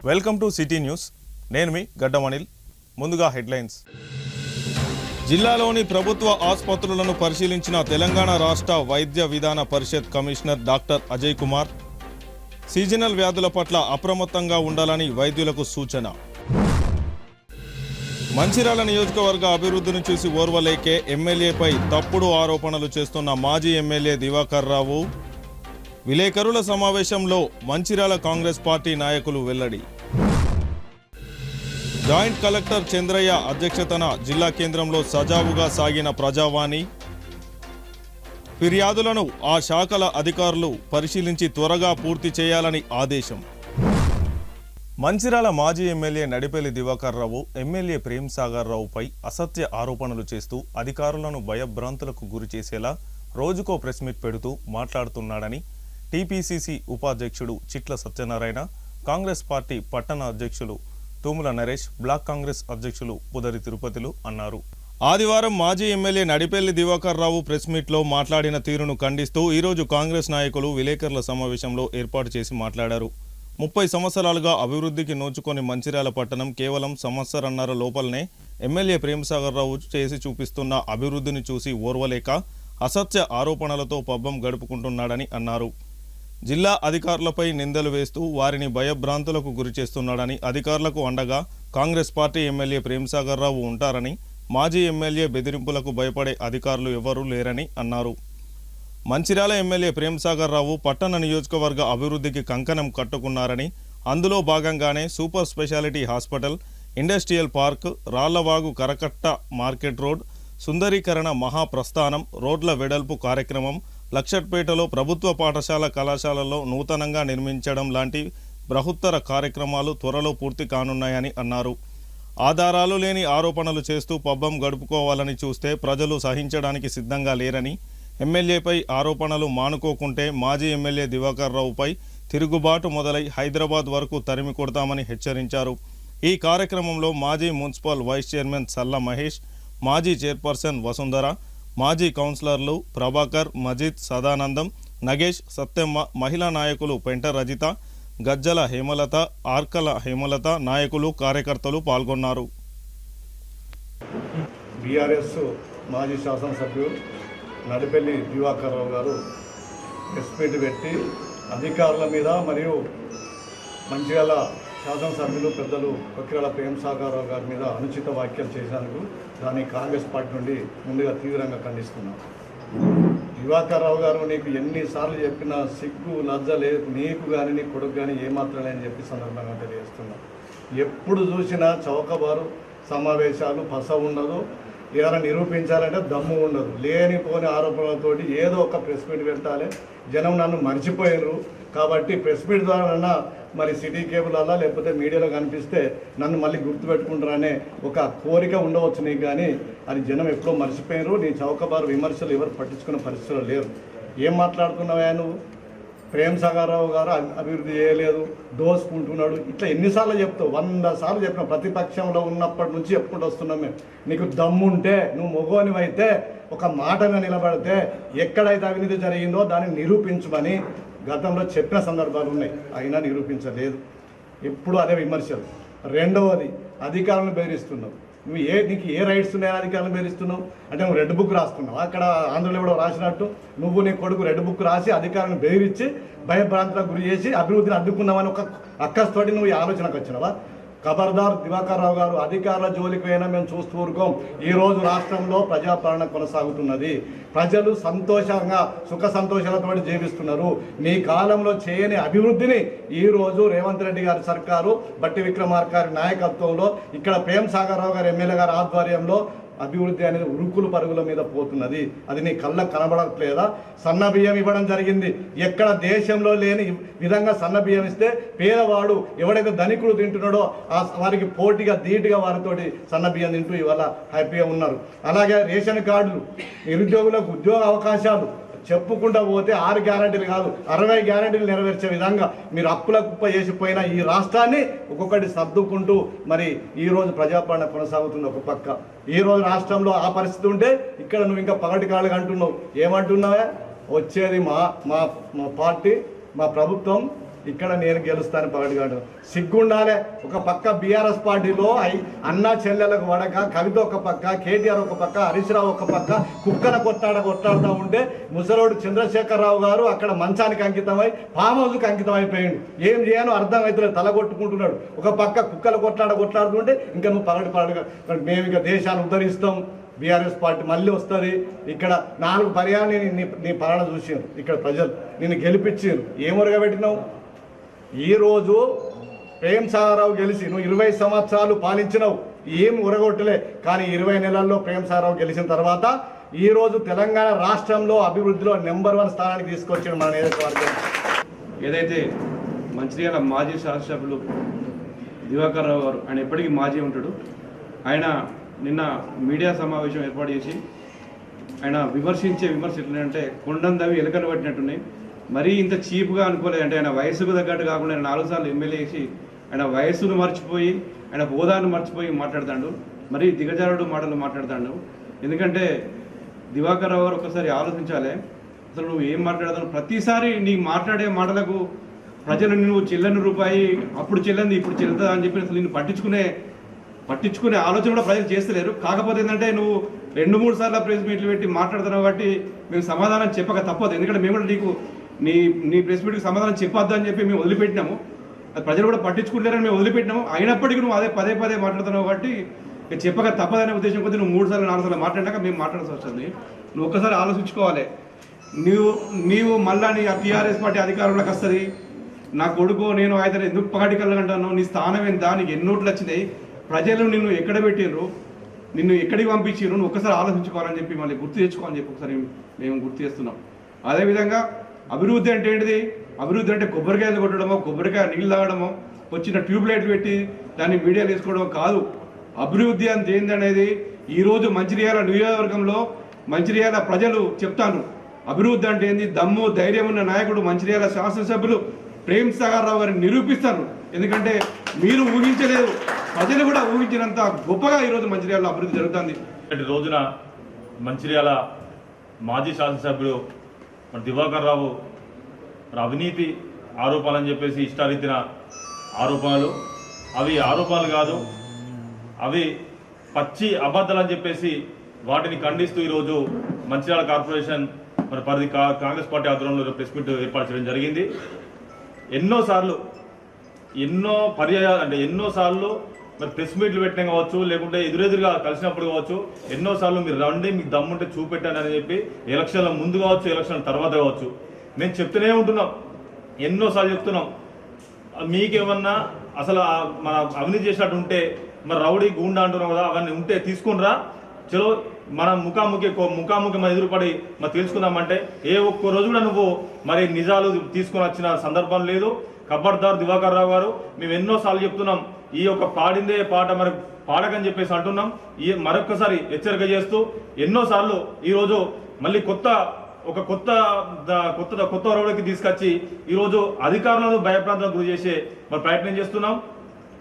Welcome to city news. నేను మీ గడ్డమణిల్. ముందుగా headlines. జిల్లాలోని ప్రభుత్వ ఆసుపత్రులను పరిశీలించిన తెలంగాణ రాష్ట్ర వైద్య విధాన పరిషత్ commissioner doctor Ajay Kumar. Seasonal వ్యాధుల పట్ల అప్రమత్తంగా ఉండాలని వైద్యులకు సూచన. మంచిర్యాల నియోజకవర్గ అభివృద్ధిని చూసి ఓర్వలేకే ఎమ్మెల్యేపై తప్పుడు ఆరోపణలు చేస్తున్న మాజీ ఎమ్మెల్యే దివాకర్ రావు. విలేకరుల సమావేశంలో మంచిర్యాల కాంగ్రెస్ పార్టీ నాయకులు వెల్లడి. జాయింట్ కలెక్టర్ చంద్రయ్య అధ్యక్షతన జిల్లా కేంద్రంలో సజావుగా సాగిన ప్రజావాణి. ఫిర్యాదులను ఆ శాఖల అధికారులు పరిశీలించి త్వరగా పూర్తి చేయాలని ఆదేశం. మంచిర్యాల మాజీ ఎమ్మెల్యే నడిపెల్లి దివాకర్ రావు ఎమ్మెల్యే ప్రేమ్ సాగర్ రావుపై అసత్య ఆరోపణలు చేస్తూ అధికారులను భయభ్రాంతులకు గురి చేసేలా రోజుకో ప్రెస్ మీట్ పెడుతూ మాట్లాడుతున్నాడని టీపీసీసీ ఉపాధ్యక్షుడు చిట్ల సత్యనారాయణ, కాంగ్రెస్ పార్టీ పట్టణ అధ్యక్షులు తూముల నరేష్, బ్లాక్ కాంగ్రెస్ అధ్యక్షులు పుదరి తిరుపతిలు అన్నారు. ఆదివారం మాజీ ఎమ్మెల్యే నడిపెల్లి దివాకర్ రావు ప్రెస్ మీట్లో మాట్లాడిన తీరును ఖండిస్తూ ఈరోజు కాంగ్రెస్ నాయకులు విలేకరుల సమావేశంలో ఏర్పాటు చేసి మాట్లాడారు. 30 సంవత్సరాలుగా అభివృద్ధికి నోచుకొని మంచిర్యాల పట్టణం కేవలం సంవత్సరన్నర లోపలనే ఎమ్మెల్యే ప్రేమ్ సాగర్ రావు చేసి చూపిస్తున్న అభివృద్ధిని చూసి ఓర్వలేక అసత్య ఆరోపణలతో పబ్బం గడుపుకుంటున్నాడని అన్నారు. జిల్లా అధికారులపై నిందలు వేస్తూ వారిని భయభ్రాంతులకు గురి చేస్తున్నాడని, అధికారులకు అండగా కాంగ్రెస్ పార్టీ ఎమ్మెల్యే ప్రేమ్ సాగర్ రావు ఉంటారని, మాజీ ఎమ్మెల్యే బెదిరింపులకు భయపడే అధికారులు ఎవరూ లేరని అన్నారు. మంచిర్యాల ఎమ్మెల్యే ప్రేమ్ సాగర్ రావు పట్టణ నియోజకవర్గ అభివృద్ధికి కంకణం కట్టుకున్నారని, అందులో భాగంగానే super speciality hospital, industrial park, Rallavagu కరకట్ట మార్కెట్ రోడ్, సుందరీకరణ మహాప్రస్థానం, రోడ్ల వెడల్పు కార్యక్రమం, లక్షట్పేటలో ప్రభుత్వ పాఠశాల కళాశాలలో నూతనంగా నిర్మించడం లాంటి బృహత్తర కార్యక్రమాలు త్వరలో పూర్తి కానున్నాయని అన్నారు. ఆధారాలు లేని ఆరోపణలు చేస్తూ పబ్బం గడుపుకోవాలని చూస్తే ప్రజలు సహించడానికి సిద్ధంగా లేరని, ఎమ్మెల్యేపై ఆరోపణలు మానుకోకుంటే మాజీ ఎమ్మెల్యే దివాకర్ రావుపై తిరుగుబాటు మొదలై హైదరాబాద్ వరకు తరిమి కొడతామని హెచ్చరించారు. ఈ కార్యక్రమంలో మాజీ మున్సిపల్ వైస్ చైర్మన్ సల్ల మహేష్, మాజీ చైర్పర్సన్ వసుంధర, మాజీ కౌన్సిలర్లు ప్రభాకర్, మజీద్, సదానందం, నగేష్, సత్యమ్మ, మహిళా నాయకులు పెంట రజిత, గజ్జల హేమలత, ఆర్కల హేమలత, నాయకులు, కార్యకర్తలు పాల్గొన్నారు. బీఆర్ఎస్ మాజీ శాసనసభ్యులు నడిపెల్లి దివాకర్ రావు గారు ప్రెస్ మీట్ పెట్టి అధికారుల మీద మరియు మంచిర్యాల శాసనసభ్యులు పెద్దలు కొక్కిరాల ప్రేమ్ సాగర్ రావు గారి మీద అనుచిత వ్యాఖ్యలు చేసినందుకు దాన్ని కాంగ్రెస్ పార్టీ నుండి ముందుగా తీవ్రంగా ఖండిస్తున్నాం. దివాకర్ రావు గారు నీకు ఎన్నిసార్లు చెప్పినా సిగ్గు లజ్జ లేదు నీకు కానీ నీ కొడుకు కానీ ఏమాత్రం లేని చెప్పి సందర్భంగా తెలియజేస్తున్నాం. ఎప్పుడు చూసినా చౌకబారు సమావేశాలు పస ఉండదు, ఏదైనా నిరూపించాలంటే దమ్ము ఉండదు, లేనిపోని ఆరోపణలతోటి ఏదో ఒక ప్రెస్ మీట్ పెట్టాలి. జనం నన్ను మర్చిపోయారు కాబట్టి ప్రెస్ మీట్ ద్వారా మరి సిటీ కేబుల్ అలా లేకపోతే మీడియాలో కనిపిస్తే నన్ను మళ్ళీ గుర్తుపెట్టుకుంటారనే ఒక కోరిక ఉండవచ్చు నీకు, కానీ అది జనం ఎప్పుడో మర్చిపోయారు. నీ చౌకబారు విమర్శలు ఎవరు పట్టించుకునే పరిస్థితులు లేరు. ఏం మాట్లాడుతున్నావా నువ్వు? ప్రేమ్ సాగర్ రావు గారు అభివృద్ధి చేయలేదు, దోసుకుంటున్నాడు, ఇట్లా ఎన్నిసార్లు చెప్తావు? 100 సార్లు చెప్పిన. ప్రతిపక్షంలో ఉన్నప్పటి నుంచి చెప్పుకుంటూ వస్తున్నాం మేము. నీకు దమ్ముంటే నువ్వు మొగోనివైతే ఒక మాటగా నిలబడితే ఎక్కడైతే అవినీతి జరిగిందో దాన్ని నిరూపించమని గతంలో చెప్పిన సందర్భాలు ఉన్నాయి, అయినా నిరూపించలేదు. ఎప్పుడు అదే విమర్శలు. రెండవది, అధికారులను బెదిరిస్తున్నావు. నీకు ఏ రైట్స్ ఉన్నాయో అధికారులను బెదిరిస్తున్నావు అంటే నువ్వు రెడ్ బుక్ రాస్తున్నావు. అక్కడ ఆంధ్రలో కూడా రాసినట్టు నువ్వు నీ కొడుకు రెడ్ బుక్ రాసి అధికారులను బెదిరించి భయభ్రాంతులకు గురి చేసి అభివృద్ధిని అడ్డుకున్నామని ఒక అక్కస్తోటి నువ్వు ఈ ఆలోచనకు వచ్చినావా? ఖబర్దార్ దివాకర్ రావు గారు, అధికారుల జోలికి అయినా మేము చూస్తూ ఊరుకోం. ఈరోజు రాష్ట్రంలో ప్రజాపాలన కొనసాగుతున్నది. ప్రజలు సంతోషంగా సుఖ సంతోషాలతో జీవిస్తున్నారు. మీ కాలంలో చేయని అభివృద్ధిని ఈరోజు రేవంత్ రెడ్డి గారి సర్కారు, బట్టి విక్రమార్క గారి నాయకత్వంలో, ఇక్కడ ప్రేమ్ సాగర్ రావు గారి ఎమ్మెల్యే గారి ఆధ్వర్యంలో అభివృద్ధి అనేది ఉరుకులు పరుగుల మీద పోతున్నది. అది నీ కళ్ళకు కనబడట్లేదా? సన్న బియ్యం ఇవ్వడం జరిగింది. ఎక్కడ దేశంలో లేని విధంగా సన్న బియ్యం ఇస్తే పేదవాడు ఎవడైతే ధనికుడు తింటున్నాడో వారికి పోటీగా ధీటుగా వారితోటి సన్న బియ్యం తింటూ ఇవాళ హ్యాపీగా ఉన్నారు. అలాగే రేషన్ కార్డులు, నిరుద్యోగులకు ఉద్యోగ అవకాశాలు చెప్పుకుంటూ పోతే 6 గ్యారంటీలు కాదు 60 గ్యారంటీలు నెరవేర్చే విధంగా మీరు అప్పుల కుప్ప చేసిపోయిన ఈ రాష్ట్రాన్ని ఒక్కొక్కటి సర్దుకుంటూ మరి ఈరోజు ప్రజాపాలన కొనసాగుతుంది. ఒక పక్క ఈరోజు రాష్ట్రంలో ఆ పరిస్థితి ఉంటే ఇక్కడ నువ్వు ఇంకా పగటి కాళ్ళగా అంటున్నావు. ఏమంటున్నావే? వచ్చేది మా మా పార్టీ, మా ప్రభుత్వం ఇక్కడ నేను గెలుస్తాను పగటిగాడు సిగ్గుండాలే. ఒక పక్క బీఆర్ఎస్ పార్టీలో అన్నా చెల్లెలకు వడక కవిత ఒక పక్క, కేటీఆర్ ఒక పక్క, హరీష్ రావు ఒక పక్క కుక్కన కొట్లాడుతూ ఉంటే ముసలోడు చంద్రశేఖరరావు గారు అక్కడ మంచానికి అంకితమై ఫామ్ హౌస్కి అంకితం అయిపోయిండు. ఏం చేయాలో అర్థమవుతలేదు, తలగొట్టుకుంటున్నాడు. ఒక పక్క కుక్కలు కొట్లాడుతుంటే ఇంకా నువ్వు పగటి మేము ఇక దేశాన్ని ఉద్ధరిస్తాం, బీఆర్ఎస్ పార్టీ మళ్ళీ వస్తుంది. ఇక్కడ 4 పర్యాలు నీ పాలన చూసాను, ఇక్కడ ప్రజలు నిన్ను గెలిపించారు. ఏం ఉరగబెట్టినావు? ఈరోజు ప్రేమ్ సాగర్రావు గెలిచి నువ్వు 20 సంవత్సరాలు పాలించినావు, ఏం ఉరగొట్టలే. కానీ 20 నెలల్లో ప్రేమ్ సాగర్రావు గెలిచిన తర్వాత ఈరోజు తెలంగాణ రాష్ట్రంలో అభివృద్ధిలో నెంబర్ 1 స్థానానికి తీసుకొచ్చాడు మన నియోజకవర్గం. ఏదైతే మంచిర్యాల మాజీ శాసనసభ్యులు దివాకర్ రావు గారు, ఆయన ఎప్పటికీ మాజీ ఉంటాడు, ఆయన నిన్న మీడియా సమావేశం ఏర్పాటు చేసి ఆయన విమర్శించే విమర్శ ఎట్లంటే కొండం దవి ఎలుకలు పట్టినట్టున్నాయి. మరీ ఇంత చీప్గా అనుకోలేదు. అంటే ఆయన వయసుకు తగ్గట్టు కాకుండా ఆయన 4 సార్లు ఎమ్మెల్యే చేసి ఆయన వయస్సును మర్చిపోయి ఆయన హోదాను మర్చిపోయి మాట్లాడతాడు. మరీ దిగజారుడు మాటలు మాట్లాడతాడు. ఎందుకంటే దివాకర్ రావు గారు ఒకసారి ఆలోచించాలి, అసలు నువ్వు ఏం మాట్లాడతావు? ప్రతిసారి నీ మాట్లాడే మాటలకు ప్రజలు నువ్వు చెల్లని రూపాయి అప్పుడు చెల్లంది ఇప్పుడు చెల్లుతుందా అని చెప్పి అసలు నిన్ను పట్టించుకునే ఆలోచన కూడా ప్రజలు చేస్తలేరు. కాకపోతే ఏంటంటే నువ్వు 2-3 సార్లు ప్రెస్ మీట్లు పెట్టి మాట్లాడుతున్నావు కాబట్టి మేము సమాధానం చెప్పక తప్పదు. ఎందుకంటే మేము కూడా నీకు నీ ప్రెస్ మీట్కి సమాధానం చెప్పొద్దు అని చెప్పి మేము వదిలిపెట్టినాము. అది ప్రజలు కూడా పట్టించుకుంటారని మేము వదిలిపెట్టినాము. అయినప్పటికీ నువ్వు అదే పదే మాట్లాడుతున్నావు కాబట్టి చెప్పక తప్పదనే ఉద్దేశం కొద్దీ నువ్వు 3 సార్లు 4 సార్లు మాట్లాడినాక మేము మాట్లాడాల్సి వస్తుంది. నువ్వు ఒక్కసారి ఆలోచించుకోవాలి. నీవు మళ్ళా నీ టీఆర్ఎస్ పార్టీ అధికారంలోకి వస్తుంది, నా కొడుకు నేను అయితే ఎందుకు పగటి కళ్ళగంటాను, నీ స్థానం ఎంత, నీకు ఎన్ని ఓట్లు వచ్చినాయి, ప్రజలు నిన్ను ఎక్కడ పెట్టిర్రు, నిన్ను ఎక్కడికి పంపించారు, నువ్వు ఒక్కసారి ఆలోచించుకోవాలని చెప్పి మళ్ళీ గుర్తు తెచ్చుకోవాలని చెప్పి ఒకసారి మేము గుర్తు చేస్తున్నాం. అదేవిధంగా అభివృద్ధి అంటే ఏంటిది? అభివృద్ధి అంటే కొబ్బరికాయలు కొట్టడమో, కొబ్బరికాయ నీళ్ళు తాగడమో, వచ్చిన ట్యూబ్ లైట్ పెట్టి దాన్ని మీడియాలో వేసుకోవడమో కాదు. అభివృద్ధి అంటే ఏందనేది ఈరోజు మంచిర్యాల నియోజకవర్గంలో మంచిర్యాల ప్రజలు చెప్తాను. అభివృద్ధి అంటే ఏంది? దమ్ము ధైర్యం ఉన్న నాయకుడు మంచిర్యాల శాసనసభ్యులు ప్రేమ్ సాగర్ రావు గారిని నిరూపిస్తారు. ఎందుకంటే మీరు ఊహించలేదు, ప్రజలు కూడా ఊహించినంత గొప్పగా ఈరోజు మంచిర్యాలలో అభివృద్ధి జరుగుతుంది. ఈ రోజున మంచిర్యాల మాజీ శాసనసభ్యుడు దివాకర్ రావు అవినీతి ఆరోపణలని చెప్పేసి ఇష్టారీతిన ఆరోపణలు, అవి ఆరోపణలు కాదు, అవి పచ్చి అబద్ధాలని చెప్పేసి వాటిని ఖండిస్తూ ఈరోజు మంచిర్యాల కార్పొరేషన్ పరిధి కాంగ్రెస్ పార్టీ ఆధ్వర్యంలో ప్రెస్ మీట్ ఏర్పాటు చేయడం జరిగింది. ఎన్నో పర్యాయాలు అంటే ఎన్నోసార్లు ప్రెస్ మీట్లు పెట్టినా కావచ్చు, లేకుంటే ఎదురెదురుగా కలిసినప్పుడు కావచ్చు, ఎన్నోసార్లు మీరు రండి, మీకు దమ్ముంటే చూపెట్టానని చెప్పి ఎలక్షన్ల ముందు కావచ్చు, ఎలక్షన్ల తర్వాత కావచ్చు మేము చెప్తూనే ఉంటున్నాం, ఎన్నోసార్లు చెప్తున్నాం. మీకేమన్నా అసలు మన అవినీతి చేసినట్టు ఉంటే మరి రౌడీ గూండా అంటున్నాం కదా, అవన్నీ ఉంటే తీసుకునిరా, చలో మనం ముఖాముఖి మన ఎదురుపడి మరి తెలుసుకుందామంటే ఏ ఒక్క రోజు కూడా నువ్వు మరి నిజాలు తీసుకొని వచ్చిన సందర్భం లేదు. ఖబర్దార్ దివాకర్ రావు గారు, మేము ఎన్నోసార్లు చెప్తున్నాం, ఈ యొక్క పాడిందే పాట మరి పాడకని చెప్పేసి అంటున్నాం. మరొక్కసారి హెచ్చరిక చేస్తూ ఎన్నోసార్లు ఈరోజు మళ్ళీ కొత్త రౌడీకి తీసుకొచ్చి ఈరోజు అధికారులను భయప్రాంతాలకు గురి చేసే మరి ప్రయత్నం చేస్తున్నాం.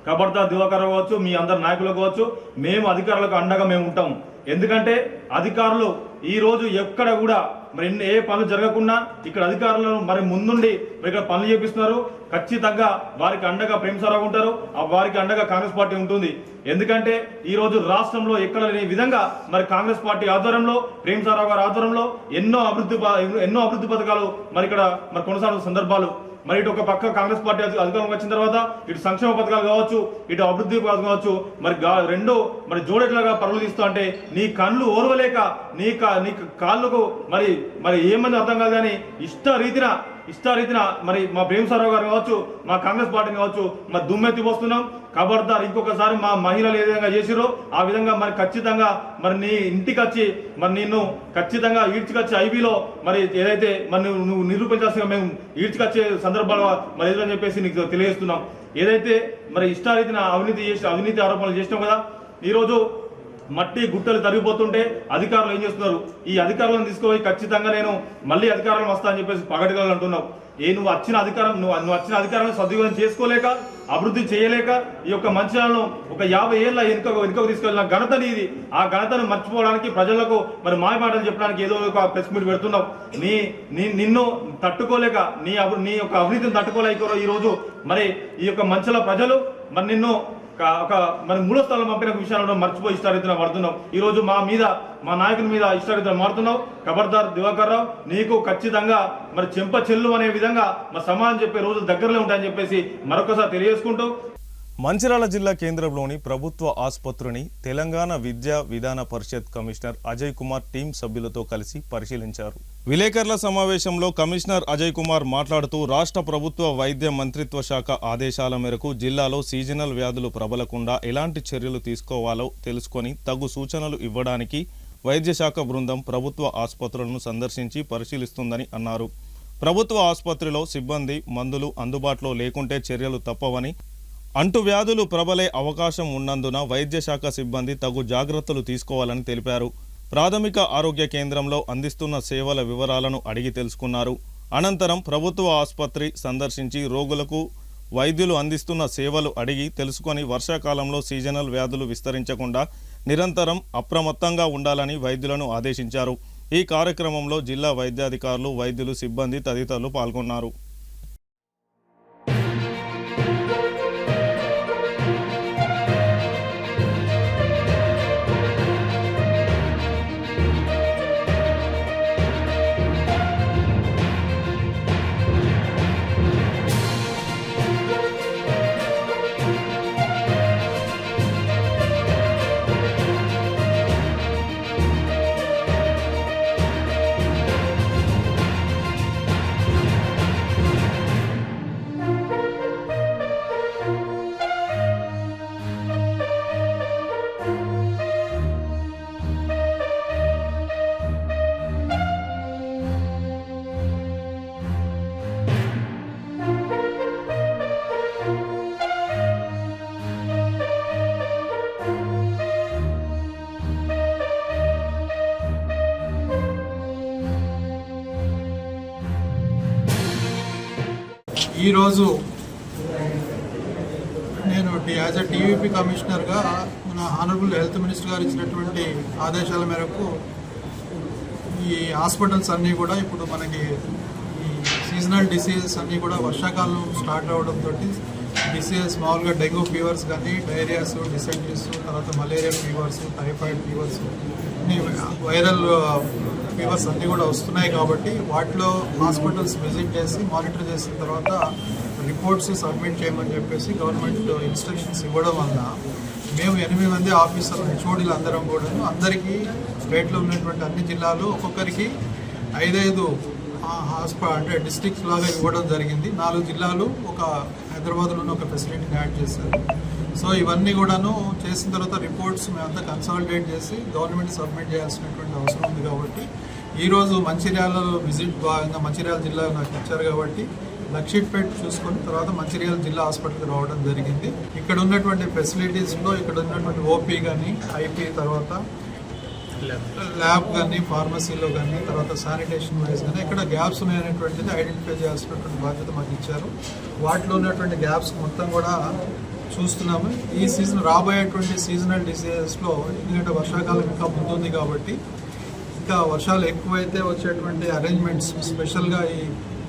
ఖబర్దార్ దివాకర్ రావు కావచ్చు, మీ అందరి నాయకులు కావచ్చు, మేము అధికారులకు అండగా మేము ఉంటాం. ఎందుకంటే అధికారులు ఈరోజు ఎక్కడ కూడా మరి ఏ పనులు జరగకుండా ఇక్కడ అధికారులను మరి ముందుండి ఇక్కడ పనులు చేపిస్తున్నారు. ఖచ్చితంగా వారికి అండగా ప్రేమ్ సాగర్ ఉంటారు, వారికి అండగా కాంగ్రెస్ పార్టీ ఉంటుంది. ఎందుకంటే ఈరోజు రాష్ట్రంలో ఎక్కడ లేని విధంగా మరి కాంగ్రెస్ పార్టీ ఆధ్వర్యంలో ప్రేమ్ సాగర్ గారి ఆధ్వర్యంలో ఎన్నో అభివృద్ధి పథకాలు మరి ఇక్కడ మరి కొనసాగుతున్న సందర్భాలు. మరి ఇటు ఒక పక్క కాంగ్రెస్ పార్టీ అధికారం వచ్చిన తర్వాత ఇటు సంక్షేమ పథకాలు కావచ్చు, ఇటు అభివృద్ధి పథకాలు కావచ్చు, మరి రెండు మరి జోడెట్లాగా పరుగులు తీస్తూ అంటే నీ కళ్ళు ఓర్వలేక నీ కాళ్ళకు మరి ఏమని అర్థం కాదు కానీ ఇష్టారీతిన మరి మా ప్రేమ్ సాగర్ గారు కావచ్చు, మా కాంగ్రెస్ పార్టీని కావచ్చు మరి దుమ్మెత్తి పోస్తున్నాం. ఖబర్దార్ ఇంకొకసారి మా మహిళలు ఏ విధంగా చేసిరో ఆ విధంగా మరి ఖచ్చితంగా మరి నీ ఇంటికి వచ్చి మరి నిన్ను ఖచ్చితంగా ఈడ్చుకొచ్చి ఐబీలో మరి ఏదైతే మరి నువ్వు నిరూపించాల్సిన మేము ఈడ్చుకొచ్చే సందర్భాలు మరి ఎదురని చెప్పేసి నీకు తెలియజేస్తున్నాం. ఏదైతే మరి ఇష్టారీతిన అవినీతి ఆరోపణలు చేసినాం కదా, ఈరోజు మట్టి గుట్టలు తరిగిపోతుంటే అధికారులు ఏం చేస్తున్నారు? ఈ అధికారులను తీసుకుపోయి ఖచ్చితంగా నేను మళ్ళీ అధికారులు వస్తా అని చెప్పేసి పగటికలు అంటున్నావు. నువ్వు వచ్చిన అధికారాన్ని సద్వినియోగం చేసుకోలేక, అభివృద్ధి చేయలేక ఈ యొక్క మంచిర్యాలను ఒక 50 ఏళ్ళ వెనుకకు తీసుకెళ్ళిన ఘనత నీది. ఆ ఘనతను మర్చిపోవడానికి ప్రజలకు మరి మాయ మాటలు చెప్పడానికి ఏదో ఒక ప్రెస్ మీట్ పెడుతున్నావు. నిన్ను తట్టుకోలేక, నీ యొక్క అవినీతిని తట్టుకోలేక ఈరోజు మరి ఈ యొక్క మంచిర్యాల ప్రజలు మరి నిన్ను మరి 3వ స్థానం పంపిన విషయాలను మర్చిపోయి ఇష్టారీతిన పడుతున్నావు. ఈ రోజు మా నాయకుని మీద ఇష్టారీతిన మారుతున్నావు. ఖబర్దార్ దివాకర్ రావు, నీకు ఖచ్చితంగా మరి చెంప చెల్లు అనే విధంగా మరి సమాధానం చెప్పే రోజులు దగ్గరలో ఉంటాయని చెప్పేసి మరొకసారి తెలియజేసుకుంటూ మంచిర్యాల జిల్లా కేంద్రంలోని ప్రభుత్వ ఆసుపత్రిని తెలంగాణ విద్యా విధాన పరిషత్ కమిషనర్ అజయ్ కుమార్ టీం సభ్యులతో కలిసి పరిశీలించారు. విలేకరుల సమావేశంలో కమిషనర్ అజయ్ కుమార్ మాట్లాడుతూ రాష్ట్ర ప్రభుత్వ వైద్య మంత్రిత్వ శాఖ ఆదేశాల మేరకు జిల్లాలో సీజనల్ వ్యాధులు ప్రబలకుండా ఎలాంటి చర్యలు తీసుకోవాలో తెలుసుకొని తగు సూచనలు ఇవ్వడానికి వైద్య శాఖ బృందం ప్రభుత్వ ఆసుపత్రులను సందర్శించి పరిశీలిస్తుందని అన్నారు. ప్రభుత్వ ఆసుపత్రిలో సిబ్బంది, మందులు అందుబాటులో లేకుంటే చర్యలు తప్పవని, అంటువ్యాధులు ప్రబలే అవకాశం ఉన్నందున వైద్య శాఖ సిబ్బంది తగు జాగ్రత్తలు తీసుకోవాలని తెలిపారు. ప్రాథమిక ఆరోగ్య కేంద్రంలో అందిస్తున్న సేవల వివరాలను అడిగి తెలుసుకున్నారు. అనంతరం ప్రభుత్వ ఆసుపత్రి సందర్శించి రోగులకు వైద్యులు అందిస్తున్న సేవలు అడిగి తెలుసుకొని వర్షాకాలంలో సీజనల్ వ్యాధులు విస్తరించకుండా నిరంతరం అప్రమత్తంగా ఉండాలని వైద్యులను ఆదేశించారు. ఈ కార్యక్రమంలో జిల్లా వైద్యాధికారులు, వైద్యులు, సిబ్బంది తదితరులు పాల్గొన్నారు. ఈరోజు నేను యాజ్ ఎ టీవీపీ కమిషనర్గా మన ఆనరబుల్ హెల్త్ మినిస్టర్ గారు ఇచ్చినటువంటి ఆదేశాల మేరకు ఈ హాస్పిటల్స్ అన్నీ కూడా ఇప్పుడు మనకి ఈ సీజనల్ డిసీజెస్ అన్నీ కూడా వర్షాకాలం స్టార్ట్ అవడంతో డిసీజెస్ మామూలుగా డెంగ్యూ ఫీవర్స్ కానీ, డైరియాస్, డిసెంట్రీస్, తర్వాత malaria fevers, typhoid fevers, viral fevers అన్నీ కూడా వస్తున్నాయి. కాబట్టి వాటిలో హాస్పిటల్స్ విజిట్ చేసి మానిటర్ చేసిన తర్వాత రిపోర్ట్స్ సబ్మిట్ చేయమని చెప్పేసి గవర్నమెంట్ ఇన్స్ట్రక్షన్స్ ఇవ్వడం వల్ల మేము 8 మంది ఆఫీసర్లు, హెచ్ఓడీలు అందరం కూడా అందరికీ స్టేట్లో ఉన్నటువంటి అన్ని జిల్లాలు ఒక్కొక్కరికి 5 అంటే డిస్ట్రిక్ట్స్ లాగా ఇవ్వడం జరిగింది. 4 జిల్లాలు ఒక హైదరాబాద్లోనే ఒక ఫెసిలిటీని యాడ్ చేశారు. సో ఇవన్నీ కూడాను చేసిన తర్వాత రిపోర్ట్స్ మేమంతా కన్సాలిడేట్ చేసి గవర్నమెంట్ సబ్మిట్ చేయాల్సినటువంటి అవసరం ఉంది. కాబట్టి ఈరోజు మంచిర్యాల విజిట్ భాగంగా మంచిర్యాల జిల్లా నాకు ఇచ్చారు కాబట్టి లక్షిట్పేట చూసుకొని తర్వాత మంచిర్యాల జిల్లా హాస్పిటల్కి రావడం జరిగింది. ఇక్కడ ఉన్నటువంటి ఫెసిలిటీస్లో ఇక్కడ ఉన్నటువంటి ఓపీ కానీ, ఐపీ, తర్వాత ల్యాబ్ కానీ, ఫార్మసీలో కానీ, తర్వాత శానిటేషన్ వైజ్ కానీ ఇక్కడ గ్యాప్స్ ఉన్నాయనేటువంటిది ఐడెంటిఫై చేయాల్సినటువంటి బాధ్యత మాకు ఇచ్చారు. వాటిలో ఉన్నటువంటి గ్యాప్స్ మొత్తం కూడా చూస్తున్నాము. ఈ సీజన్ రాబోయేటువంటి సీజనల్ డిసీజెస్లో ఎందుకంటే వర్షాకాలం ఇంకా ముందుంది కాబట్టి ఇంకా వర్షాలు ఎక్కువైతే వచ్చేటువంటి అరేంజ్మెంట్స్, స్పెషల్గా ఈ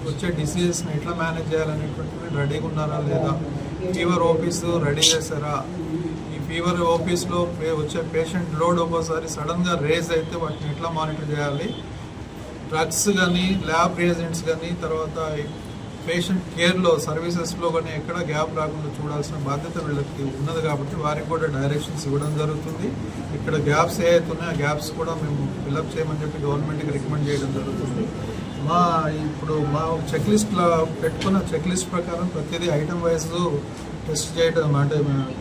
వచ్చే డిసీజెస్ని ఎట్లా మేనేజ్ చేయాలనేటువంటివి రెడీగా ఉన్నారా లేదా, ఫీవర్ ఓపీస్ రెడీ చేశారా, ఈ ఫీవర్ ఓపీస్లో వచ్చే పేషెంట్ లోడ్ ఒక్కోసారి సడన్గా రేజ్ అయితే వాటిని ఎట్లా మానిటర్ చేయాలి, డ్రగ్స్ కానీ, ల్యాబ్ రియేజెంట్స్ కానీ, తర్వాత పేషెంట్ కేర్లో సర్వీసెస్లో కానీ ఎక్కడ గ్యాప్ రాకుండా చూడాల్సిన బాధ్యత వీళ్ళకి ఉన్నది. కాబట్టి వారికి కూడా డైరెక్షన్స్ ఇవ్వడం జరుగుతుంది. ఇక్కడ గ్యాప్స్ ఏవైతే ఉన్నాయో ఆ గ్యాప్స్ కూడా మేము ఫిల్అప్ చేయమని చెప్పి గవర్నమెంట్కి రికమెండ్ చేయడం జరుగుతుంది. ఇప్పుడు మా చెక్లిస్ట్లో పెట్టుకున్న చెక్లిస్ట్ ప్రకారం ప్రతిదీ ఐటమ్ వైజ్ టెస్ట్ చేయడం అంటే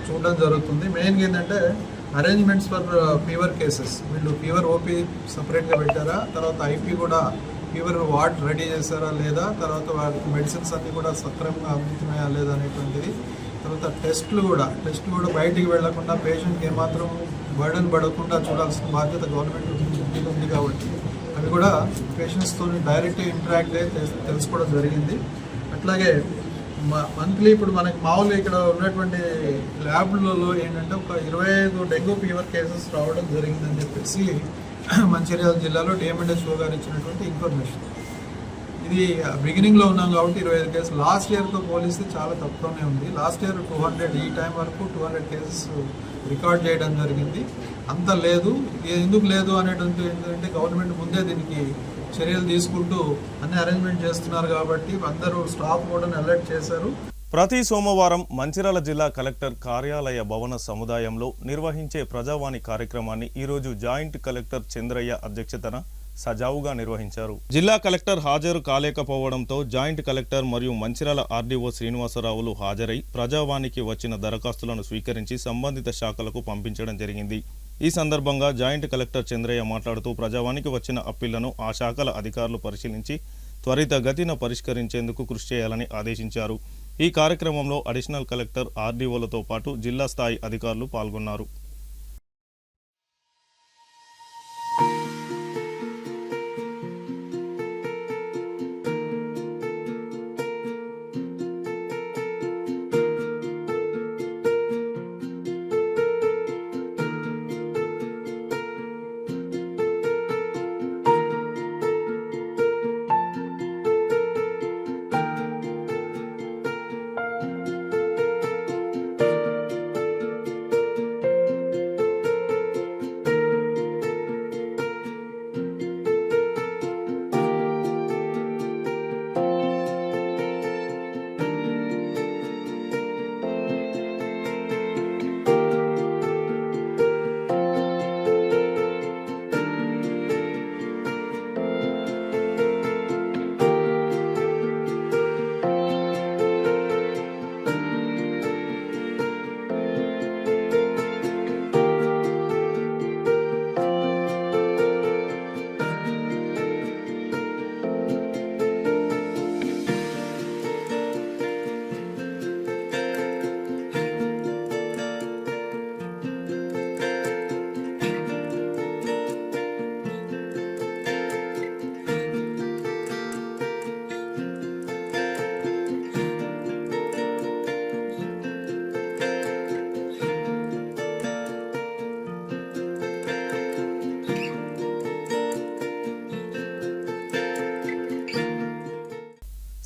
చూడడం జరుగుతుంది. మెయిన్గా ఏంటంటే అరేంజ్మెంట్స్ ఫర్ ఫీవర్ కేసెస్, వీళ్ళు ఫీవర్ ఓపీ సపరేట్గా పెట్టారా, తర్వాత ఐపీ కూడా ఫీవర్ వార్డ్ రెడీ చేశారా లేదా, తర్వాత వారికి మెడిసిన్స్ అన్నీ కూడా సక్రమంగా అందుతున్నాయా లేదా అనేటువంటిది, తర్వాత టెస్టులు కూడా బయటికి వెళ్లకుండా పేషెంట్కి ఏమాత్రం బర్డన్ పడకుండా చూడాల్సిన బాధ్యత గవర్నమెంట్ మీద ఉంది కాబట్టి అవి కూడా పేషెంట్స్తో డైరెక్ట్గా ఇంటరాక్ట్ అయ్యి తెలుసుకోవడం జరిగింది. అట్లాగే మంత్లీ ఇప్పుడు మనకి మామూలుగా ఇక్కడ ఉన్నటువంటి ల్యాబ్లలో ఏంటంటే ఒక 25 డెంగ్యూ ఫీవర్ కేసెస్ రావడం జరిగిందని చెప్పేసి మంచిర్యాల జిల్లాలో డిఎంఎన్హెచ్ఓ గారు ఇచ్చినటువంటి ఇన్ఫర్మేషన్. ఇది బిగినింగ్లో ఉన్నాం కాబట్టి 25 కేసులు. లాస్ట్ ఇయర్తో పోలిస్తే చాలా తక్కువనే ఉంది. లాస్ట్ ఇయర్ 200, ఈ టైం వరకు 200 కేసెస్ రికార్డ్ చేయడం జరిగింది. అంత లేదు. ఎందుకు లేదు అనేటువంటి ఏంటంటే గవర్నమెంట్ ముందే దీనికి చర్యలు తీసుకుంటూ అన్ని అరేంజ్మెంట్ చేస్తున్నారు కాబట్టి అందరూ స్టాఫ్ కూడా అలర్ట్ చేశారు. ప్రతి సోమవారం మంచిర్యాల జిల్లా కలెక్టర్ కార్యాలయ భవన సముదాయంలో నిర్వహించే ప్రజావాణి కార్యక్రమాన్ని ఈరోజు జాయింట్ కలెక్టర్ చంద్రయ్య అధ్యక్షతన సజావుగా నిర్వహించారు. జిల్లా కలెక్టర్ హాజరు కాలేకపోవడంతో జాయింట్ కలెక్టర్ మరియు మంచిర్యాల ఆర్డీఓ శ్రీనివాసరావులు హాజరై ప్రజావాణికి వచ్చిన దరఖాస్తులను స్వీకరించి సంబంధిత శాఖలకు పంపించడం జరిగింది. ఈ సందర్భంగా జాయింట్ కలెక్టర్ చంద్రయ్య మాట్లాడుతూ ప్రజావాణికి వచ్చిన అప్పీళ్లను ఆ శాఖల అధికారులు పరిశీలించి త్వరితగతిన పరిష్కరించేందుకు కృషి చేయాలని ఆదేశించారు. ఈ కార్యక్రమంలో అడిషనల్ కలెక్టర్ ఆర్డీఓలతో పాటు జిల్లా స్థాయి అధికారులు పాల్గొన్నారు.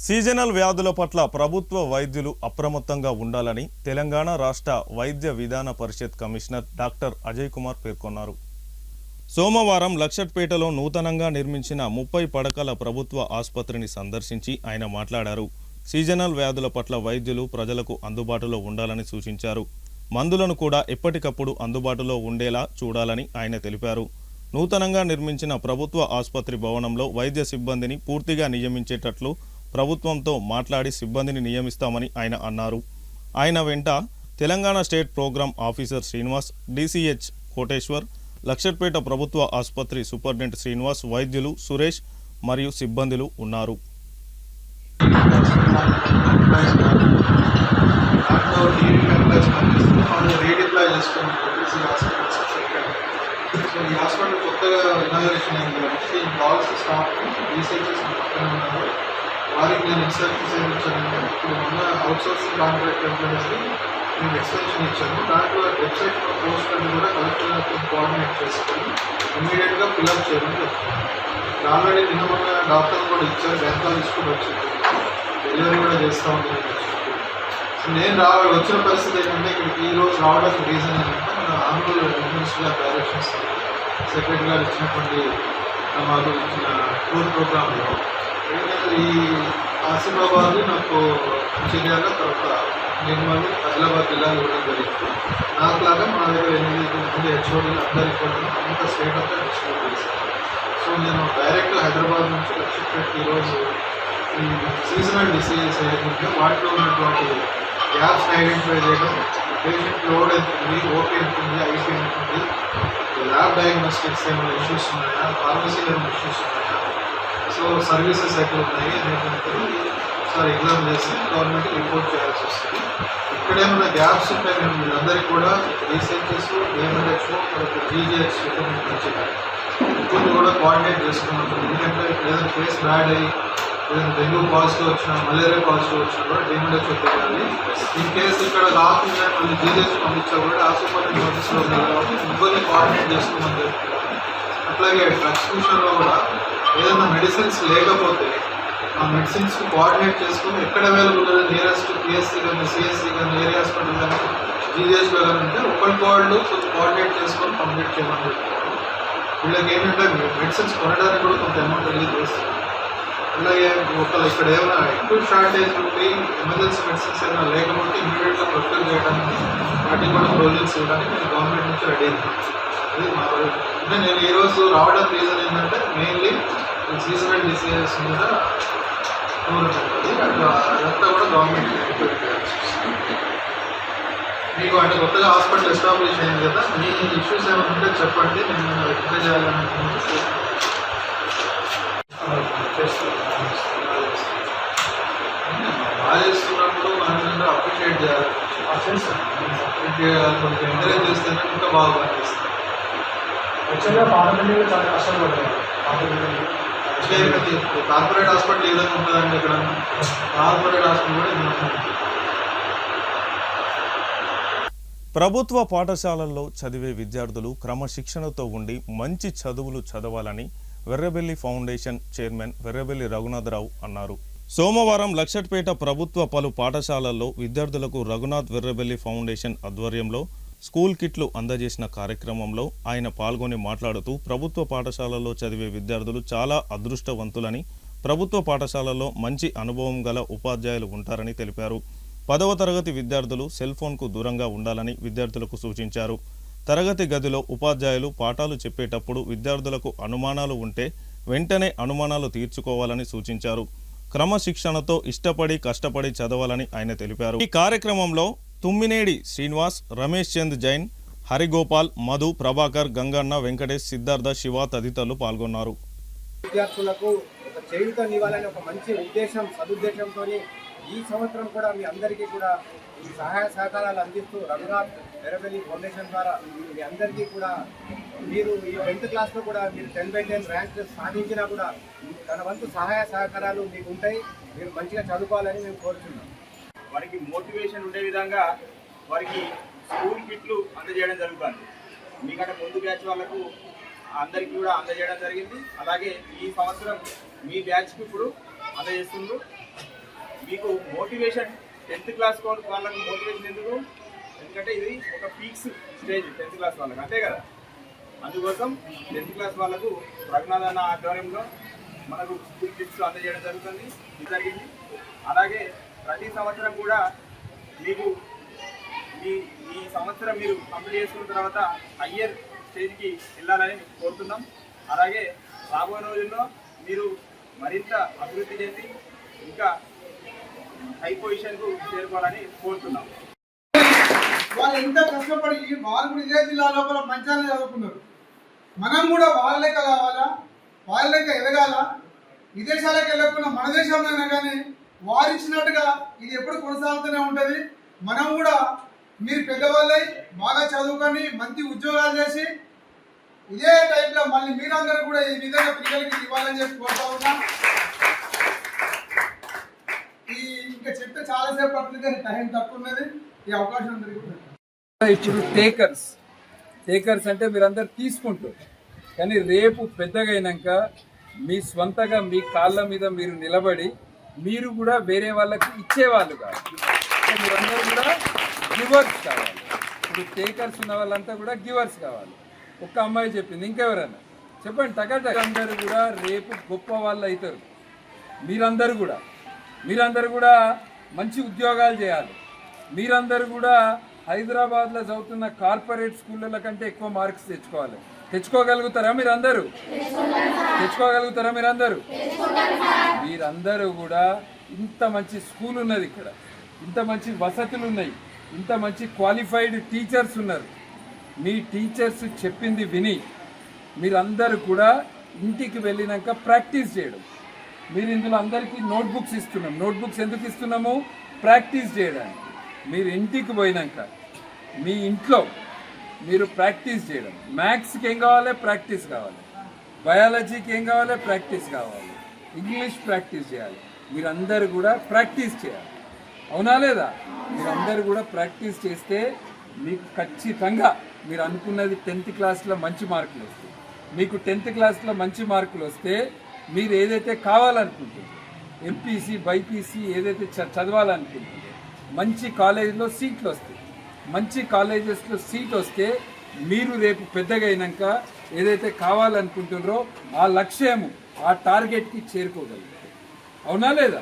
సీజనల్ వ్యాధుల పట్ల ప్రభుత్వ వైద్యులు అప్రమత్తంగా ఉండాలని తెలంగాణ రాష్ట్ర వైద్య విధాన పరిషత్ కమిషనర్ డాక్టర్ అజయ్ కుమార్ పేర్కొన్నారు. సోమవారం లక్షట్పేటలో నూతనంగా నిర్మించిన 30 పడకల ప్రభుత్వ ఆసుపత్రిని సందర్శించి ఆయన మాట్లాడారు. సీజనల్ వ్యాధుల పట్ల వైద్యులు ప్రజలకు అందుబాటులో ఉండాలని సూచించారు. మందులను కూడా ఎప్పటికప్పుడు అందుబాటులో ఉండేలా చూడాలని ఆయన తెలిపారు. నూతనంగా నిర్మించిన ప్రభుత్వ ఆసుపత్రి భవనంలో వైద్య సిబ్బందిని పూర్తిగా నియమించేటట్లు ప్రభుత్వంతో మాట్లాడి సిబ్బందిని నియమిస్తామని ఆయన అన్నారు. ఆయన వెంట Telangana state program officer Srinivas, DCH Koteshwar, Luxettipet ప్రభుత్వ ఆసుపత్రి సూపరింటెండెంట్ శ్రీనివాస్, వైద్యులు సురేష్ మరియు సిబ్బందులు ఉన్నారు. ఈ హాస్పిటల్ కొత్తగా ఇనాగరేషన్ అయింది కాబట్టి బాల్స్ స్టాఫ్ రీసెర్చెస్ పక్కన ఉన్నారు. వారికి నేను ఇన్స్ట్రక్షన్స్ ఏమి ఇచ్చానంటే ఇప్పుడు ఉన్న అవుట్సోర్సింగ్ కాంట్రాక్ట్ ఎంప్లాయీస్కి నేను ఎక్స్టెన్షన్ ఇచ్చాను. దాంట్లో వెబ్సైట్ పోస్ట్ అని కూడా కలెక్టర్తో కోఆర్డినేట్ చేసుకొని ఇమ్మీడియట్గా ఫిల్అప్ చేయమని చెప్తాను. ఆల్రెడీ నిన్న మొన్న డాక్టర్ కూడా ఇచ్చారు, గైనకాలజిస్ట్ కూడా వచ్చింది, డెలివరీ కూడా చేస్తూ ఉంటుంది. సో నేను వచ్చిన పరిస్థితి ఏంటంటే ఇక్కడికి ఈరోజు రావడానికి రీజన్ ఏంటంటే మన ఆంధ్రలో మినిస్టర్ గారి డైరెక్షన్స్ సెక్రటరీ గారు ఇచ్చినటువంటి మాకు ఇచ్చిన టూర్ ప్రోగ్రాంలో ఏంటంటే ఈ ఆసిఫాబాద్ నాకు మంచిర్యాల తర్వాత నిర్మల్ ఆదిలాబాద్ జిల్లాలు ఇవ్వడం జరిగింది. నాకులాగా మా దగ్గర 8 మంది హెచ్ఓడీలు అందరి కూడా అంత స్టేట్ అంతా డిస్ట్రిబ్యూట్ చేశాను. సో నేను డైరెక్ట్ హైదరాబాద్ నుంచి లక్షట్పేటకి ఈరోజు ఈ సీజనల్ డిసీజెస్ ఏదైతే వాటిలో ఉన్నటువంటి గ్యాప్స్ ఐడెంటిఫై చేయడం, పేషెంట్ లోడ్ ఎంత ఉంది, ఓపీ ఎంత ఉంది, ఐపీ ఎంత ఉంది, ల్యాబ్ డయాగ్నోస్టిక్స్ ఏమైనా ఇష్యూస్ ఉన్నాయా, ఫార్మసీలో ఏమైనా ఇష్యూస్ ఉన్నాయా, సో సర్వీసెస్ ఎక్కడ ఉన్నాయి అనేటువంటిది ఒకసారి ఎగ్జామ్ చేసి గవర్నమెంట్కి రిపోర్ట్ చేయాల్సి వస్తుంది. ఇక్కడేమైనా గ్యాప్స్ ఉంటే మేము వీళ్ళందరికీ కూడా రీసెర్చెస్ ఏఎంహెచ్ఓ జీజీహెచ్ రికమెండ్ వచ్చినాయి ఇప్పుడు కూడా కోఆర్డినేట్ చేసుకున్నాం. ఎందుకంటే ఏదైనా కేసు బ్యాడ్ అయ్యి ఏదైనా డెంగ్యూ పాజిటివ్ వచ్చినా మలేరియా పాజిటివ్ వచ్చినా కూడా డిఎంహెచ్ఓ తెలియాలి. ఇన్ కేసు ఇక్కడ రాకుండా మళ్ళీ జీజీహెచ్ పంపించా కూడా ఆ సూపరింటెండెంట్ ఆఫీస్లో ఉంది కాబట్టి ముగ్గురిని కోఆర్డినేట్ చేసుకోమని చెప్తున్నారు. అట్లాగే డ్రగ్స్ విషయంలో కూడా ఏదైనా మెడిసిన్స్ లేకపోతే ఆ మెడిసిన్స్కి కోఆర్డినేట్ చేసుకుని ఎక్కడ అవైలబుల్ నియరెస్ట్ పిఎస్సీ కానీ సిఎస్సీ కానీ ఏరియా హాస్పిటల్ కానీ జీజీహెచ్లో కానీ ఉంటే ఒకరికోళ్ళు కొంచెం కోఆర్డినేట్ చేసుకొని కంప్లీట్ చేయమని చెప్తున్నారు. వీళ్ళకి ఏంటంటే మెడిసిన్స్ కొనడానికి కూడా కొంత అమౌంట్ రిలీజ్ చేస్తుంది. అలాగే ఇక్కడ ఏమైనా ఎక్కువ షార్టేజ్ ఉండి ఎమర్జెన్సీ మెడిసిన్స్ ఏమైనా లేకపోతే ఇమీడియట్గా ప్రొక్యూర్ చేయడానికి వాటికి కూడా ప్రొవిజన్స్ ఇవ్వడానికి నేను గవర్నమెంట్ నుంచి రెడీ అయింది. అది మా అంటే నేను ఈరోజు రావడం రీజన్ ఏంటంటే మెయిన్లీ సీజనల్ డిసీజెస్ మీద ఉంటుంది. అట్లా అదంతా కూడా గవర్నమెంట్ రిక్వెస్ట్ చేయాల్సి వస్తుంది. మీకు అంటే కొత్తగా హాస్పిటల్ ఎస్టాబ్లిష్ అయింది కదా, మీ ఇష్యూస్ ఏమైనా ఉంటే చెప్పండి, నేను రిక్వెస్ట్ చేయాలని బాగా చేస్తున్నప్పుడు మనం అప్రిషియేట్ చేయాలి. అప్రిషియేట్ చేయాలి, కొంచెం ఎంకరేజ్ చేస్తేనే ఇంకా బాగా పనిచేస్తుంది. యాక్చువల్గా పార్లమెంట్లో చాలా కష్టాలు పడతాయి. కార్పొరేట్ హాస్పిటల్ ఏ విధంగా ఉంటుందండి? ఇక్కడ కార్పొరేట్ హాస్పిటల్ కూడా ఉంటుంది. ప్రభుత్వ పాఠశాలల్లో చదివే విద్యార్థులు క్రమశిక్షణతో ఉండి మంచి చదువులు చదవాలని వెర్రబెల్లి ఫౌండేషన్ చైర్మన్ వెర్రబెల్లి రఘునాథరావు అన్నారు. సోమవారం లక్షట్పేట ప్రభుత్వ పలు పాఠశాలల్లో విద్యార్థులకు రఘునాథ్ వెర్రబెల్లి ఫౌండేషన్ ఆధ్వర్యంలో స్కూల్ కిట్లు అందజేసిన కార్యక్రమంలో ఆయన పాల్గొని మాట్లాడుతూ ప్రభుత్వ పాఠశాలల్లో చదివే విద్యార్థులు చాలా అదృష్టవంతులని, ప్రభుత్వ పాఠశాలల్లో మంచి అనుభవం గల ఉపాధ్యాయులు ఉంటారని తెలిపారు. 10వ తరగతి విద్యార్థులు సెల్ ఫోన్కు దూరంగా ఉండాలని విద్యార్థులకు సూచించారు. తరగతి గదిలో ఉపాధ్యాయులు పాఠాలు చెప్పేటప్పుడు విద్యార్థులకు అనుమానాలు ఉంటే వెంటనే అనుమానాలు తీర్చుకోవాలని సూచించారు. క్రమశిక్షణతో ఇష్టపడి కష్టపడి చదవాలని ఆయన తెలిపారు. ఈ కార్యక్రమంలో తుమ్మినేడి శ్రీనివాస్, రమేష్ చంద్ జైన్, హరిగోపాల్, మధు, ప్రభాకర్, గంగన్న, వెంకటేష్, సిద్ధార్థ, శివ తదితరులు పాల్గొన్నారు. విద్యార్థులకు ఒక చేయూతనివ్వాలనే ఒక మంచి సదుద్దేశంతో ఈ సంవత్సరం కూడా మీ అందరికీ కూడా ఈ సహాయ సహకారాలు అందిస్తూ రఘునాథ్ వెర్రబెల్లి ఫౌండేషన్ ద్వారా మీ అందరికీ కూడా మీరు ఈ 10th క్లాస్లో కూడా మీరు 10/10 ర్యాంక్ సాధించినా కూడా తన వంతు సహాయ సహకారాలు మీకు ఉంటాయి. మీరు మంచిగా చదువుకోవాలని మేము కోరుతున్నాం. వారికి మోటివేషన్ ఉండే విధంగా వారికి స్కూల్ కిట్లు అందజేయడం జరుగుతుంది. మీకంటే ముందు బ్యాచ్ వాళ్ళకు అందరికీ కూడా అందజేయడం జరిగింది. అలాగే ఈ సంవత్సరం మీ బ్యాచ్కి ఇప్పుడు అందజేస్తున్నారు. మీకు మోటివేషన్ 10th క్లాస్ వాళ్ళకు మోటివేషన్ ఎందుకు? ఎందుకంటే ఇది ఒక పీక్స్ స్టేజ్ 10th క్లాస్ వాళ్ళకి, అంతే కదా. అందుకోసం 10th క్లాస్ వాళ్ళకు రఘునాథ్ అన్న ఆధ్వర్యంలో మనకు స్కూల్ కిట్స్ అందజేయడం జరిగింది. అలాగే ప్రతి సంవత్సరం కూడా మీకు ఈ సంవత్సరం మీరు కంప్లీట్ చేసుకున్న తర్వాత హయ్యర్ స్టేజ్కి వెళ్ళాలని కోరుతున్నాం. అలాగే రాబోయే రోజుల్లో మీరు మరింత అభివృద్ధి చేసి ఇంకా హై పొజిషన్కు చేరుకోవాలని కోరుతున్నాం. వాళ్ళు ఎంత కష్టపడి వాళ్ళు కూడా ఇదే జిల్లా లోపల మంచిగా చదువుకున్నారు. మనం కూడా వాళ్ళ లెక్క కావాలా, వాళ్ళ లెక్క ఎదగాల. విదేశాలకు వెళ్ళకుండా మన దేశంలోనే కానీ వారు ఇచ్చినట్టుగా ఇది ఎప్పుడు కొనసాగుతూనే ఉంటుంది. మనం కూడా మీరు పెద్దవాళ్ళై బాగా చదువుకొని మంచి ఉద్యోగాలు చేసి ఇదే టైప్లో మళ్ళీ మీరందరూ కూడా ఈ విధంగా పిల్లలకి ఇవ్వాలని చెప్పి కోరుతా ఉన్నా. ఇంకా చెప్తే చాలాసేపు పడుతుంది కానీ టైం తక్కువ ఉన్నది. ఈ అవకాశం అందరికీ ఇప్పుడు టేకర్స్ అంటే మీరందరూ తీసుకుంటారు, కానీ రేపు పెద్దగా అయినాక మీ స్వంతగా మీ కాళ్ళ మీద మీరు నిలబడి మీరు కూడా వేరే వాళ్ళకి ఇచ్చేవాళ్ళు కాదు. మీరందరూ కూడా గివర్స్ కావాలి. ఇప్పుడు టేకర్స్ ఉన్న వాళ్ళంతా కూడా గివర్స్ కావాలి. ఒక్క అమ్మాయి చెప్పింది, ఇంకెవరైనా చెప్పండి. టకటక అందరూ కూడా రేపు గొప్ప వాళ్ళు అవుతారు. మీరందరూ కూడా మంచి ఉద్యోగాలు చేయాలి. మీరందరూ కూడా హైదరాబాద్లో చదువుతున్న కార్పొరేట్ స్కూళ్ళ కంటే ఎక్కువ మార్క్స్ తెచ్చుకోవాలి. తెచ్చుకోగలుగుతారా మీరందరూ? మీరందరూ కూడా ఇంత మంచి స్కూల్ ఉన్నది, ఇక్కడ ఇంత మంచి వసతులు ఉన్నాయి, ఇంత మంచి క్వాలిఫైడ్ టీచర్స్ ఉన్నారు. మీ టీచర్స్ చెప్పింది విని మీరందరూ కూడా ఇంటికి వెళ్ళినాక ప్రాక్టీస్ చేయడం. మీరు ఇందులో అందరికీ నోట్బుక్స్ ఇస్తున్నాం. నోట్బుక్స్ ఎందుకు ఇస్తున్నాము? ప్రాక్టీస్ చేయడానికి. మీరు ఇంటికి పోయినాక మీ ఇంట్లో మీరు ప్రాక్టీస్ చేయడం. మ్యాథ్స్కి ఏం కావాలి? ప్రాక్టీస్ కావాలి. బయాలజీకి ఏం కావాలి? ప్రాక్టీస్ కావాలి. ఇంగ్లీష్ ప్రాక్టీస్ చేయాలి. మీరందరూ కూడా ప్రాక్టీస్ చేయాలి. అవునా లేదా? మీరందరూ కూడా ప్రాక్టీస్ చేస్తే మీకు ఖచ్చితంగా మీరు అనుకున్నది 10th క్లాస్లో మంచి మార్కులు వస్తాయి. మీకు 10th క్లాస్లో మంచి మార్కులు వస్తే మీరు ఏదైతే కావాలనుకుంటున్నారో ఎంపీసీ బైపీసీ ఏదైతే చదవాలనుకుంటున్నారో మంచి కాలేజీలో సీట్లు వస్తాయి. మంచి కాలేజెస్లో సీట్ వస్తే మీరు రేపు పెద్దగా అయినాక ఏదైతే కావాలనుకుంటున్నారో ఆ లక్ష్యము ఆ టార్గెట్కి చేరుకోగలుగుతారు. అవునా లేదా?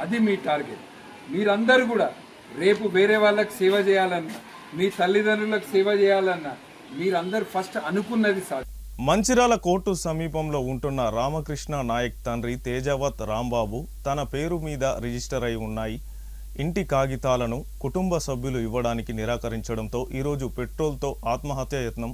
అది మీ టార్గెట్. మీరందరూ కూడా రేపు వేరే వాళ్ళకి సేవ చేయాలన్నా మీ తల్లిదండ్రులకు సేవ చేయాలన్నా మీరందరూ ఫస్ట్ అనుకున్నది సాధ్యం. మంచిర్యాల కోర్టు సమీపంలో ఉంటున్న రామకృష్ణ నాయక్ తండ్రి తేజావత్ రాంబాబు తన పేరు మీద రిజిస్టర్ అయి ఉన్నాయి ఇంటి కాగితాలను కుటుంబ సభ్యులు ఇవ్వడానికి నిరాకరించడంతో ఈరోజు పెట్రోల్తో ఆత్మహత్య యత్నం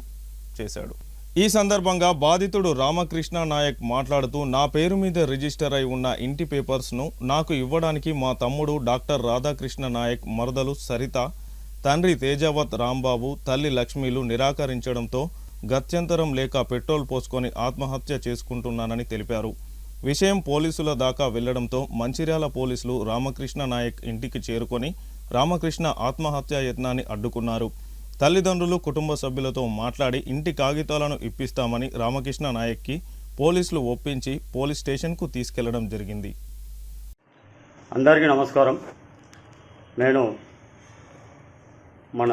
చేశాడు. ఈ సందర్భంగా బాధితుడు రామకృష్ణ నాయక్ మాట్లాడుతూ, నా పేరు మీద రిజిస్టర్ అయి ఉన్న ఇంటి పేపర్స్ను నాకు ఇవ్వడానికి మా తమ్ముడు డాక్టర్ రాధాకృష్ణ నాయక్, మరదలు సరిత, తండ్రి తేజావత్ రాంబాబు, తల్లి లక్ష్మీలు నిరాకరించడంతో గత్యంతరం లేక పెట్రోల్ పోసుకొని ఆత్మహత్య చేసుకుంటున్నానని తెలిపారు. విషయం పోలీసుల దాకా వెళ్లడంతో మంచిర్యాల పోలీసులు రామకృష్ణ నాయక్ ఇంటికి చేరుకొని రామకృష్ణ ఆత్మహత్య యత్నాన్ని అడ్డుకున్నారు. తల్లిదండ్రులు కుటుంబ సభ్యులతో మాట్లాడి ఇంటి కాగితాలను ఇప్పిస్తామని రామకృష్ణ నాయక్కి పోలీసులు ఒప్పించి పోలీస్ స్టేషన్కు తీసుకెళ్లడం జరిగింది. అందరికీ నమస్కారం. నేను మన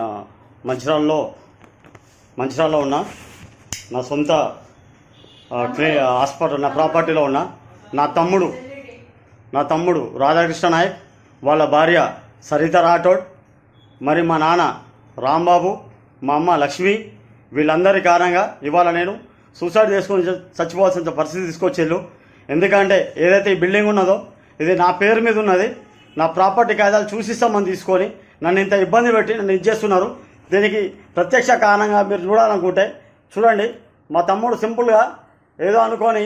మంచిర్యాలలో ఉన్న నా సొంత హాస్పిటల్ నా ప్రాపర్టీలో ఉన్న నా తమ్ముడు రాధాకృష్ణ నాయక్, వాళ్ళ భార్య సరిత రాఠోడ్, మరి మా నాన్న రాంబాబు, మా అమ్మ లక్ష్మి, వీళ్ళందరి కారణంగా ఇవాళ నేను సూసైడ్ చేసుకొని చచ్చిపోవాల్సిన పరిస్థితి తీసుకొచ్చేళ్ళు. ఎందుకంటే ఏదైతే ఈ బిల్డింగ్ ఉన్నదో ఇది నా పేరు మీద ఉన్నది. నా ప్రాపర్టీ కాగితాలు చూసిస్తామని తీసుకొని నన్ను ఇంత ఇబ్బంది పెట్టి నన్ను ఇచ్చేస్తున్నారు. దీనికి ప్రత్యక్ష కారణంగా మీరు చూడాలనుకుంటే చూడండి. మా తమ్ముడు సింపుల్గా ఏదో అనుకొని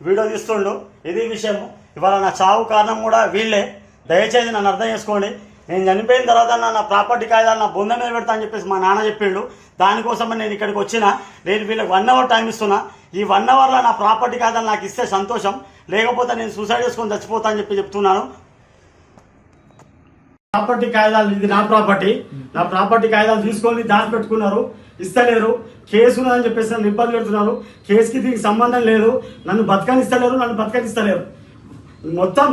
వీడియో తీస్తుండు. ఇది విషయం. ఇవాళ నా చావు కారణం కూడా వీళ్ళే. దయచేసి నన్ను అర్థం చేసుకోండి. నేను చనిపోయిన తర్వాత నా ప్రాపర్టీ కాగితాలు నా బొంద మీద పెడతా అని చెప్పేసి మా నాన్న చెప్పిండు. దానికోసమే నేను ఇక్కడికి వచ్చిన. నేను వీళ్ళకి 1 అవర్ టైం ఇస్తున్నా. ఈ 1 అవర్లో నా ప్రాపర్టీ కాగితాలు నాకు ఇస్తే సంతోషం, లేకపోతే నేను సూసైడ్ చేసుకొని చచ్చిపోతా అని చెప్తున్నాను. ప్రాపర్టీ కాగితాలు, ఇది నా ప్రాపర్టీ కాగితాలు తీసుకొని దాచిపెట్టుకున్నారు, ఇస్తలేరు. కేసు ఉన్నదని చెప్పేసి నన్ను ఇబ్బంది పెడుతున్నారు. కేసుకి దీనికి సంబంధం లేదు. నన్ను బతకనిస్తలేరు. మొత్తం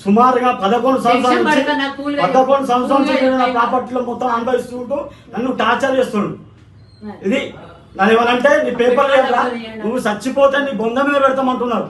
సుమారుగా 11 సంవత్సరాల నుంచి నా ప్రాపర్టీలో మొత్తం అనుభవిస్తుంటూ నన్ను టార్చర్ చేస్తుండు. ఇది నన్ను ఏమనంటే నీ పేపర్ లేదా, నువ్వు చచ్చిపోతే నీ బొంద మీద పెడతామంటున్నారు.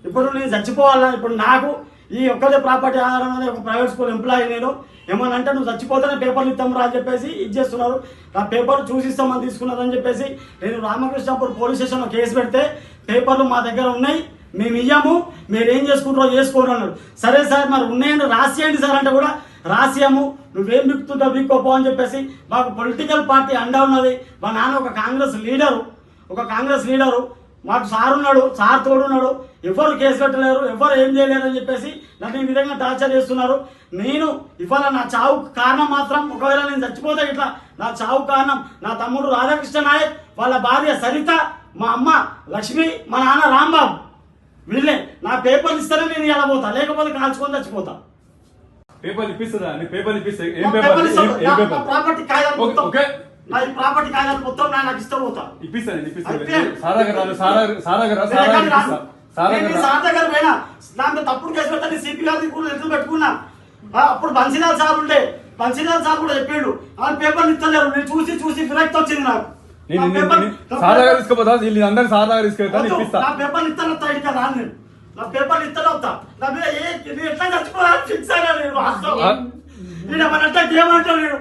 ఇప్పుడు నేను చచ్చిపోవాలన్నా, ఇప్పుడు నాకు ఈ ఒక్కదే ప్రాపర్టీ ఆధారంగా ఒక ప్రైవేట్ స్కూల్ ఎంప్లాయీ నేను, ఏమనంటే నువ్వు చచ్చిపోతేనే పేపర్లు ఇస్తాం రా అని చెప్పేసి ఇచ్చేస్తున్నారు. నా పేపర్లు చూసిస్తామని తీసుకున్నారని చెప్పేసి నేను రామకృష్ణాపూర్ పోలీస్ స్టేషన్లో కేసు పెడితే పేపర్లు మా దగ్గర ఉన్నాయి, మేము ఇయ్యాము, మీరు ఏం చేసుకుంటారో చేసుకోరు అన్నాడు. సరే సార్ మరి ఉన్నాయని రాసియండి సార్ అంటే కూడా రాసియాము, నువ్వేం బిక్కుతుంటావు బిక్కోపో అని చెప్పేసి మాకు పొలిటికల్ పార్టీ అండా ఉన్నది. మా నాన్న ఒక కాంగ్రెస్ లీడరు, మాకు సార్ ఉన్నాడు, సార్ తోడున్నాడు. ఎవరు కేసు పెట్టలేరు, ఎవరు ఏం చేయలేరు అని చెప్పేసి నన్ను ఈ విధంగా టార్చర్ చేస్తున్నారు. నేను ఇవాళ నా చావు కారణం మాత్రం, ఒకవేళ నేను చచ్చిపోతే ఇట్లా నా చావు కారణం నా తమ్ముడు రాధాకృష్ణ నాయక్, వాళ్ళ భార్య సరిత, మా అమ్మ లక్ష్మి, మా నాన్న రాంబాబు, వీళ్ళే. నా పేపర్లు ఇస్తేనే నేను ఇలా పోతా, లేకపోతే కాల్చుకొని చచ్చిపోతా. పేపర్లు ఇప్పిస్తుందా? ప్రాపర్టీ కాగితాలు మొత్తం నాకు ఇస్తా పోతా. సార్ దగ్గర పోయినా దాంట్లో తప్పుడు కేసు పెడతా, సిపి గారి కూడా ఎదురు పెట్టుకున్నా. అప్పుడు బన్సీలాల్ సార్ ఉండే, బన్సీలాల్ సార్ కూడా చెప్పాడు ఆ పేపర్లు ఇస్తలేరు. నేను చూసి విరక్తి వచ్చింది నాకు. నా పేపర్లు ఇస్తాను కదా, నా పేపర్లు ఇస్తాను వస్తా. నా మీద ఎట్లా చచ్చిపోవాలి ఫిక్స్ అయినా నేను. ఏమంటావు నేను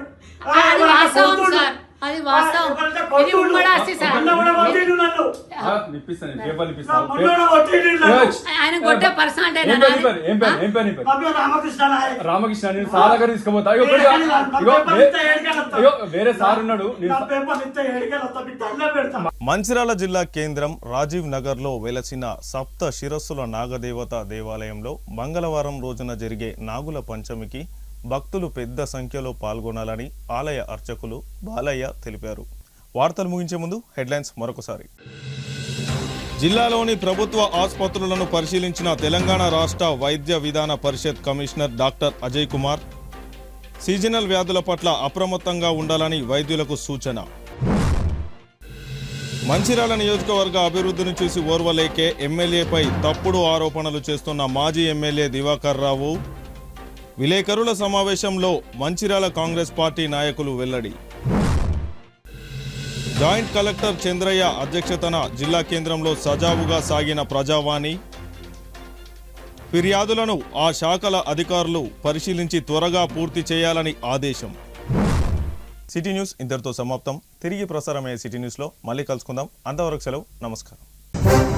అది వాస్తవం. ఇది ఉమ్మడి ఆస్తి సార్. ఆయన కొట్ట పర్సనాలిటీ రామకృష్ణ నేను సార్ దగ్గర తీసుకుపోతా. వేరే సార్ ఉన్నాడు. మంచిర్యాల జిల్లా కేంద్రం రాజీవ్ నగర్లో వెలసిన సప్త శిరస్సుల నాగదేవత దేవాలయంలో మంగళవారం రోజున జరిగే నాగుల పంచమికి భక్తులు పెద్ద సంఖ్యలో పాల్గొనాలని ఆలయ అర్చకులు బాలయ్య తెలిపారు. వార్తలు ముగించే ముందు హెడ్లైన్స్ మరొకసారి. జిల్లాలోని ప్రభుత్వ ఆసుపత్రులను పరిశీలించిన తెలంగాణ రాష్ట్ర వైద్య విధాన పరిషత్ commissioner doctor Ajay Kumar. Seasonal వ్యాధుల పట్ల అప్రమత్తంగా ఉండాలని వైద్యులకు సూచన. మంచిర్యాల నియోజకవర్గ అభివృద్ధిని చూసి ఓర్వలేకే ఎమ్మెల్యేపై తప్పుడు ఆరోపణలు చేస్తున్న మాజీ ఎమ్మెల్యే దివాకర్ రావు. విలేకరుల సమావేశంలో మంచిర్యాల కాంగ్రెస్ పార్టీ నాయకులు వెల్లడి. జాయింట్ కలెక్టర్ చంద్రయ్య అధ్యక్షతన జిల్లా కేంద్రంలో సజావుగా సాగిన ప్రజావాణి. ఫిర్యాదులను ఆ శాఖల అధికారులు పరిశీలించి త్వరగా పూర్తి చేయాలని ఆదేశం. సిటీ న్యూస్ ఇంతటితో సమాప్తం. తిరిగి ప్రసారమయ్యే సిటీ న్యూస్లో మళ్ళీ కలుసుకుందాం. అంతవరకు సెలవు. నమస్కారం.